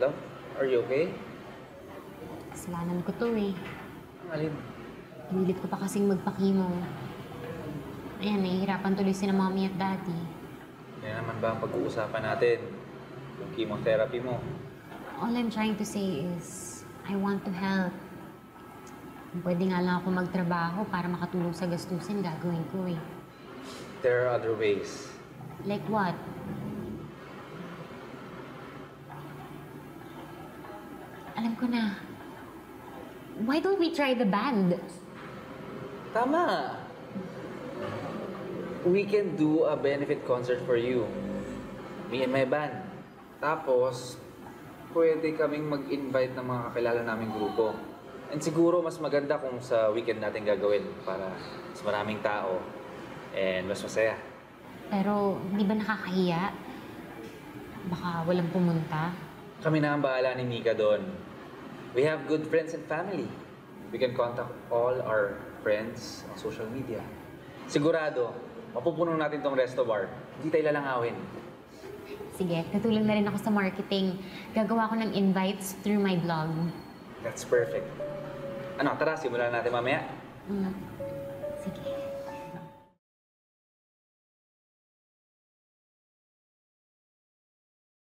Love, are you okay? Kasalanan ko to eh. Ang alin? Pilit ko pa kasing magpakimo. Ayan, nahihirapan tuloy sila mommy at daddy. Yan naman ba ang pag-uusapan natin? Yung chemotherapy mo. All I'm trying to say is, I want to help. Kung pwede nga lang ako magtrabaho para makatulong sa gastusin, gagawin ko eh. There are other ways. Like what? Alam ko na. Why don't we try the band? Tama! We can do a benefit concert for you. Me and my band. Tapos, pwede kaming mag-invite ng mga kakilala naming grupo. And siguro mas maganda kung sa weekend natin gagawin para mas maraming tao and mas masaya. Pero, di ba nakakahiya? Baka walang pumunta. Kami na ang bahala ni Mika doon. We have good friends and family. We can contact all our friends on social media. Sigurado, mapupuno natin tong resto bar. Hindi tayo lalangawin. Sige, tutulong na rin ako sa marketing. Gagawa ko ng invites through my blog. That's perfect. Ano, tara, simulan natin mamaya. Sige.